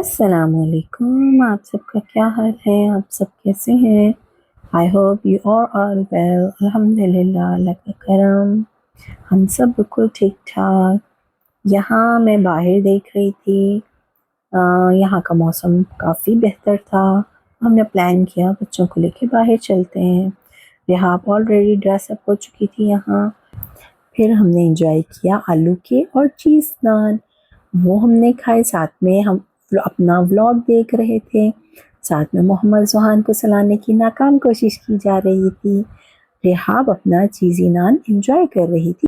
अस्सलामुअलैकुम। आप सबका क्या हाल है? आप सब कैसे हैं? I hope you all are well. अल्हम्दुलिल्लाह, अल्लाह का करम। हम सब बिल्कुल ठीक ठाक। यहाँ मैं बाहर देख रही थी। यहाँ का मौसम काफ़ी बेहतर था। हमने प्लान किया बच्चों को लेके बाहर चलते हैं। रिहाब ऑलरेडी ड्रेसअप हो चुकी थी यहाँ। फिर हमने एंजॉय किया आलू के और चीज़ नान। वो हमने खाए, साथ में हम अपना व्लॉग देख रहे थे। साथ में मोहम्मद ज़ुहान को सुलाने की नाकाम कोशिश की जा रही थी। रेहाब अपना चीज़ी नान एंजॉय कर रही थी।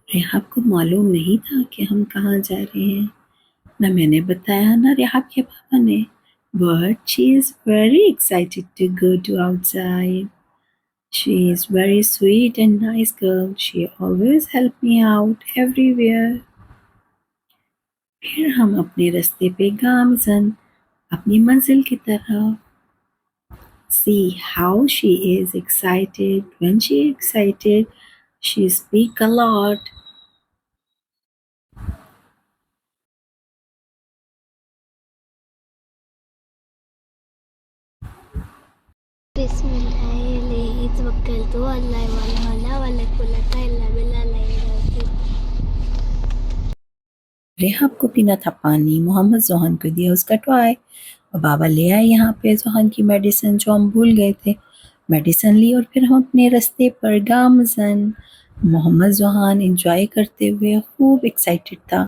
रेहाब को मालूम नहीं था कि हम कहाँ जा रहे हैं। ना मैंने बताया ना रेहाब के पापा ने। But she is very excited to go to outside. She is very sweet and nice girl. She always help me out everywhere. फिर हम अपने रास्ते पे गामजन अपनी मंजिल की तरफ। See how she is excited. When she excited, she speak a lot. बिस्मिल्लाहिर्रहमानिर्रहीम अल्लाह वाला वाला कुल्ला इल्ला बिल्लाह। रेहाब को पीना था पानी, मोहम्मद ज़ोहन को दिया उसका टॉय और बाबा ले आए यहाँ पे ज़ोहन की मेडिसिन जो हम भूल गए थे। मेडिसिन ली और फिर हम अपने रास्ते पर गामजन। मोहम्मद ज़ोहन एंजॉय करते हुए खूब एक्साइटेड था।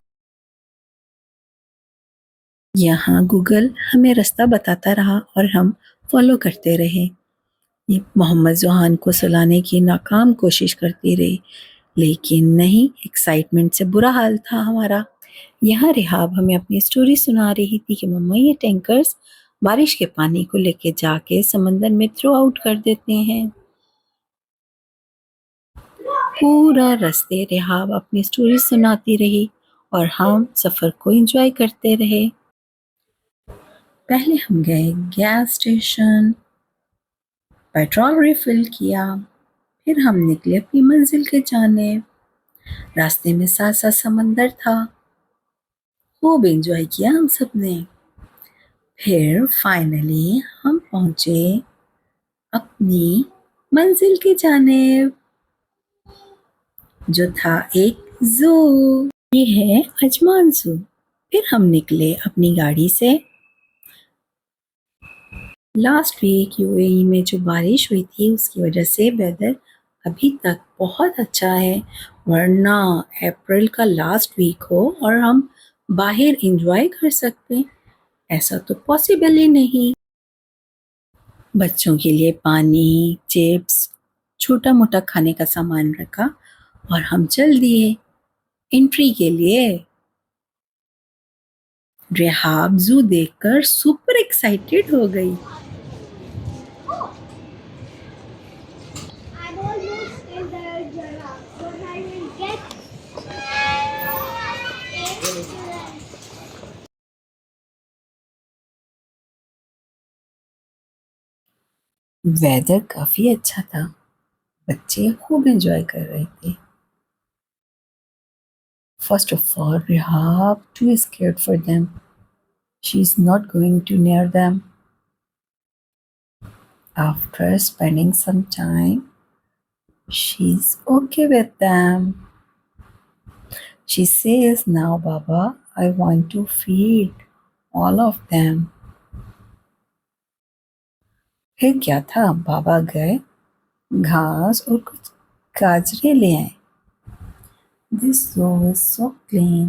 यहाँ गूगल हमें रास्ता बताता रहा और हम फॉलो करते रहे। मोहम्मद ज़ोहान को सुलाने की नाकाम कोशिश करती रही, लेकिन नहीं, एक्साइटमेंट से बुरा हाल था हमारा। यहाँ रिहाब हमें अपनी स्टोरी सुना रही थी कि मम्मा ये टैंकर्स बारिश के पानी को लेके जाके समंदर में थ्रो आउट कर देते हैं। पूरा रास्ते रिहाब अपनी स्टोरी सुनाती रही और हम सफ़र को एंजॉय करते रहे। पहले हम गए गैस स्टेशन, पेट्रोल रिफिल किया, फिर हम निकले अपनी मंजिल के जाने। रास्ते में साथ साथ समंदर था, खूब एंजॉय किया हम सब ने। फिर फाइनली हम पहुंचे अपनी मंजिल के जानिब, जो था एक जू। ये है अजमान जू। फिर हम निकले अपनी गाड़ी से। लास्ट वीक यूएई में जो बारिश हुई थी उसकी वजह से वेदर अभी तक बहुत अच्छा है, वरना अप्रैल का लास्ट वीक हो और हम बाहर एंजॉय कर सकते, ऐसा तो पॉसिबल ही नहीं। बच्चों के लिए पानी, चिप्स, छोटा मोटा खाने का सामान रखा और हम चल दिए एंट्री के लिए। रेहाब जू देखकर सुपर एक्साइटेड हो गई। वेदर काफी अच्छा था, बच्चे खूब एंजॉय कर रहे थे। First of all, Rehab too scared for them. She's not going too near them. After spending some time, she's okay with them. She says, now Baba, I want to feed all of them. फिर क्या था, बाबा गए घास और कुछ गाजरे ले आए। This zoo is so clean.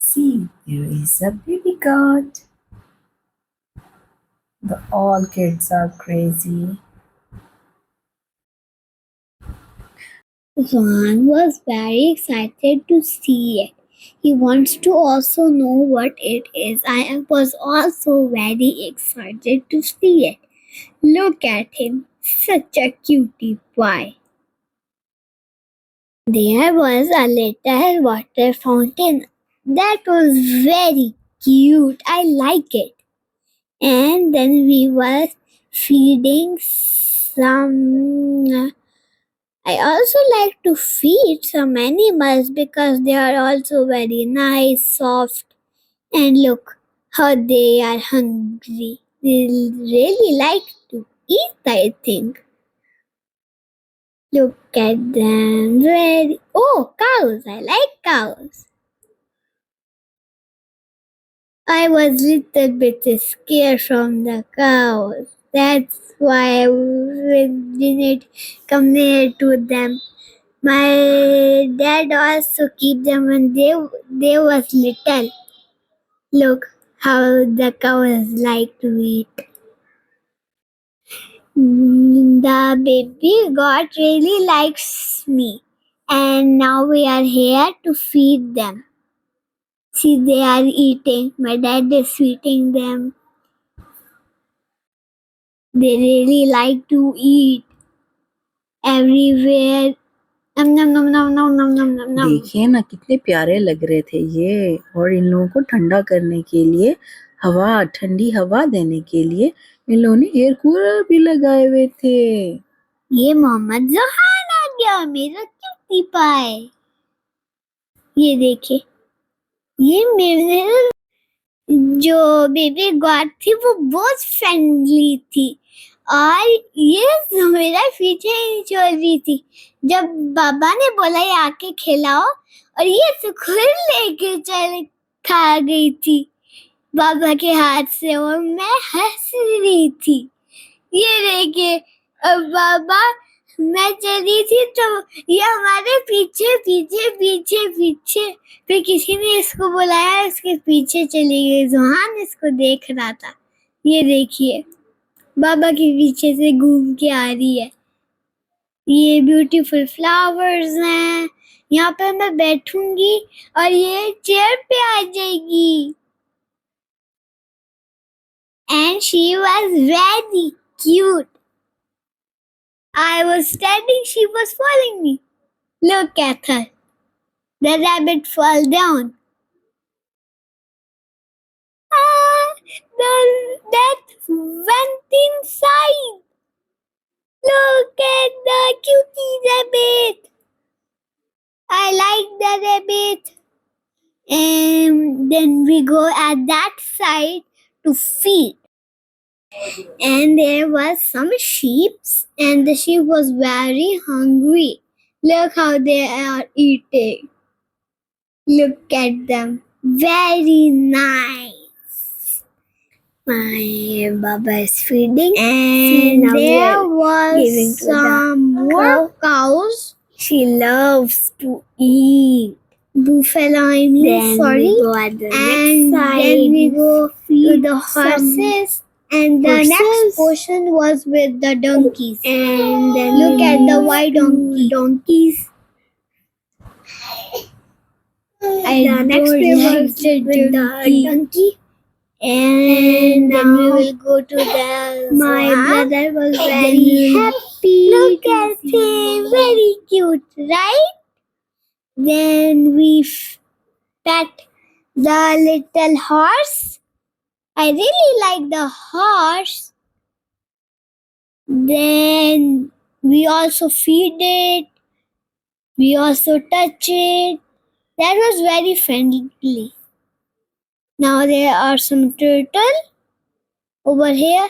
See, there is a baby goat. All kids are crazy. Juan was very excited to see it. He wants to also know what it is. I was also very excited to see it. Look at him, such a cutie boy. There was a little water fountain that was very cute. I like it. And then we were feeding some I also like to feed some animals because they are also very nice, soft, and look how they are hungry. They really like to eat, I think. Look at them. Very. Oh, cows. I like cows. I was little bit scared from the cows. That's why I didn't come near to them. My dad also keep them when they was little. Look how the cows like to eat. The baby goat really likes me, and now we are here to feed them. See, they are eating. My dad is feeding them. They really like to eat everywhere. Nom nom nom nom nom nom nom nom nom. देखिए ना कितने प्यारे लग रहे थे ये, और इन लोगों को ठंडा करने के लिए ठंडी हवा देने के लिए इन लोगों ने एयर कूलर भी लगाए हुए थे। ये मोहम्मद जोहान आ गया, मेरा क्यूटी पाए। ये देखिए, ये मेरे जो बेबी गॉड थी वो बहुत फ्रेंडली थी, और ये मेरा पीछे ही छोड़ रही थी। जब बाबा ने बोला ये आके खिलाओ, और ये तो खुद लेके चल खा गई थी बाबा के हाथ से, और मैं हंस रही थी। ये देखिए, अब बाबा, मैं चली थी तो ये हमारे पीछे पीछे पीछे पीछे, फिर किसी ने इसको बुलाया, इसके पीछे चली गई। जोहान इसको देख रहा था। ये देखिए, बाबा के पीछे से घूम के आ रही है। ये ब्यूटीफुल फ्लावर्स हैं। यहाँ पे मैं बैठूंगी और ये चेयर पे आ जाएगी। And she was very cute. I was standing, she was following me. Look at her. The rabbit fell down. That went inside. Look at the cutie rabbit. I like the rabbit. And then we go at that side to feed. And there was some sheep, and the sheep was very hungry. Look how they are eating. Look at them. Very nice. My Baba is feeding, and now we there are was giving to the some more cows. She loves to eat. Buffalo, I mean, Then sorry. we go at the And next side. then we go to feed the some horses, and the horses. next portion was with the donkeys. And then Look we at the move white to donkey. donkeys. The next don't way like was the with donkey. the donkey. And then we now will go to the My Zohan. brother was And very then happy. Look at him, very cute, right? Then we pet the little horse. I really like the horse. Then we also feed it. We also touch it. That was very friendly. Now there are some turtle over here.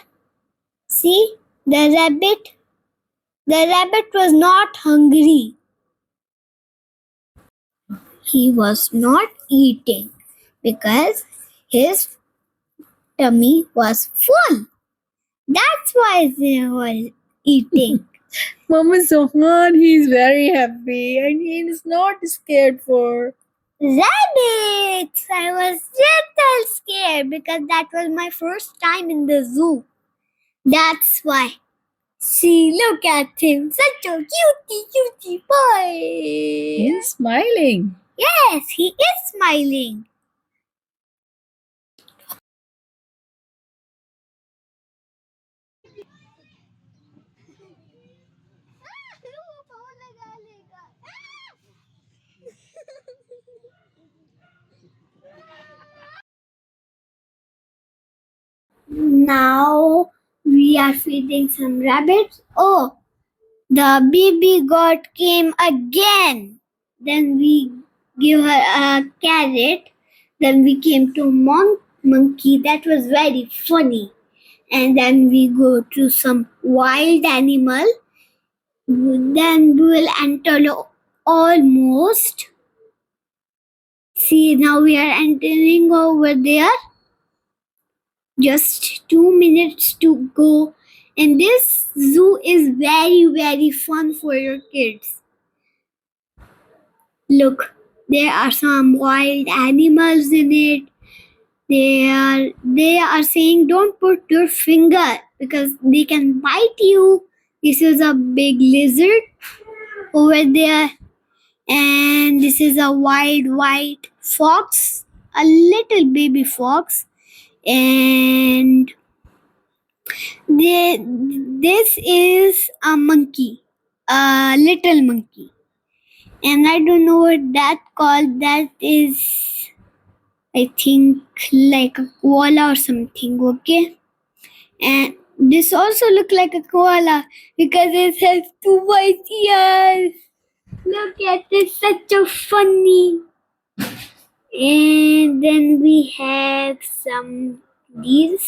See the rabbit. The rabbit was not hungry. He was not eating because his tummy was full. That's why they were eating. Mama Zohan, he's very happy and he is not scared for. Rabbits! I was little scared because that was my first time in the zoo. That's why. See, look at him. Such a cutie boy. He's smiling. Yes, he is smiling. Now we are feeding some rabbits. Oh, The baby goat came again. Then we give her a carrot. Then we came to monkey. That was very funny. And then we go to some wild animal. Then we will enter almost. See, now we are entering over there. Just 2 minutes to go. And this zoo is very, very fun for your kids. Look, there are some wild animals in it. They are saying don't put your finger because they can bite you. This is a big lizard over there. And this is a wild white fox, a little baby fox. And this is a monkey, a little monkey. And I don't know what that called. That is, I think, like a koala or something, okay? And this also look like a koala because it has two white ears. Look at it, such a funny. And then we have some these.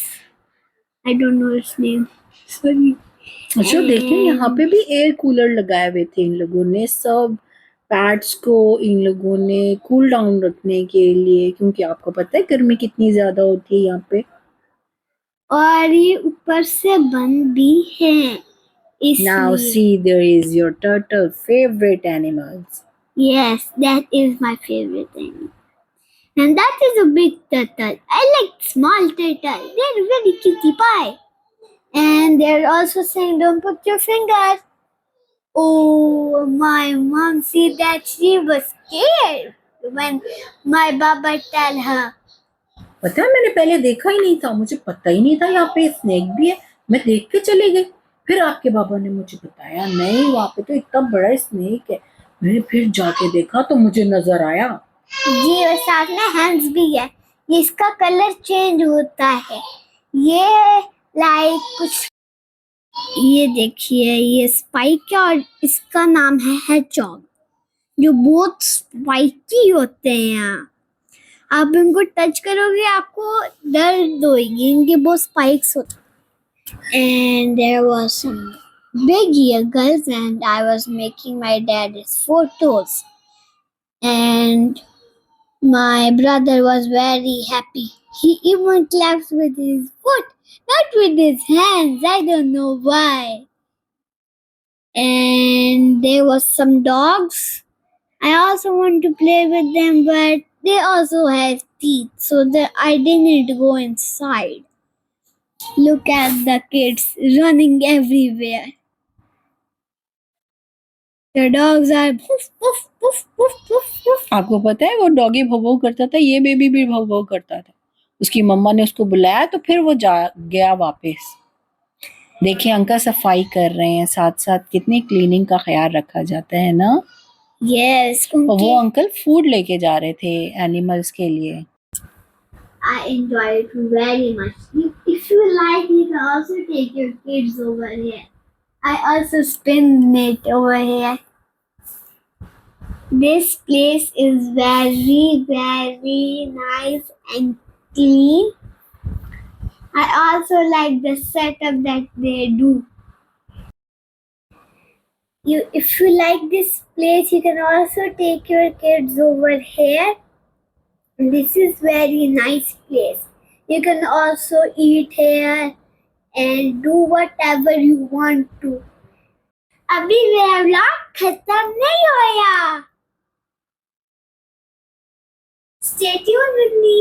I don't know its name. Sorry. अच्छा देखें यहाँ पे भी air cooler लगाए हुए थे इन लोगों ने, सब पैट्स को इन लोगों ने कूल डाउन रखने के लिए, क्योंकि आपको पता है गर्मी कितनी ज्यादा होती है यहाँ पे। और ये ऊपर से बंद भी है Now इसलिए। see, there is your turtle favorite animals. Yes, that is my favorite animal. And that is a big turtle. I like small turtle. They're very cutie pie. And they're also saying don't put your finger. Oh, my mom said that she was scared when my baba tell her. पता है मैंने पहले देखा ही नहीं था, मुझे पता ही नहीं था यहाँ पे स्नेक भी है, मैं देख के चली गई। फिर आपके बाबा ने मुझे बताया नहीं वहाँ पे तो इतना बड़ा स्नेक है। मैंने फिर जाके देखा तो मुझे नजर आया। जी, और साथ में हैंड्स भी है। इसका कलर चेंज होता है। ये लाइक कुछ, ये देखिए ये स्पाइक है और इसका नाम है हेडजॉग, जो बहुत स्पाइकी होते हैं। आप इनको टच करोगे आपको दर्द होगी, इनके बहुत स्पाइक्स होते हैं। And there was some big eagles and I was making my dad's photos. And my brother was very happy. He even claps with his foot, not with his hands. I don't know why. And there was some dogs. I also want to play with them, but they also have teeth, so that I didn't go inside. Look at the kids running everywhere. The dogs are poof, poof, poof, poof, poof, poof. आपको पता है वो doggy भौ भौ करता था, ये baby भी भौ भौ करता था। उसकी मम्मा ने उसको बुलाया तो फिर वो जा गया वापस। देखिए अंकल सफाई कर रहे हैं, साथ साथ कितनी क्लीनिंग का ख्याल रखा जाता है ना। Yes, और वो अंकल फूड लेके जा रहे थे एनिमल्स के लिए। I enjoy it very much. If you like, you can also take your kids over here. I also spin it over here. This place is very, very nice and clean. I also like the setup that they do. If you like this place, you can also take your kids over here. This is very nice place. You can also eat here and do whatever you want to. अभी मेरा vlog खत्म नहीं होया. Stay tuned with me.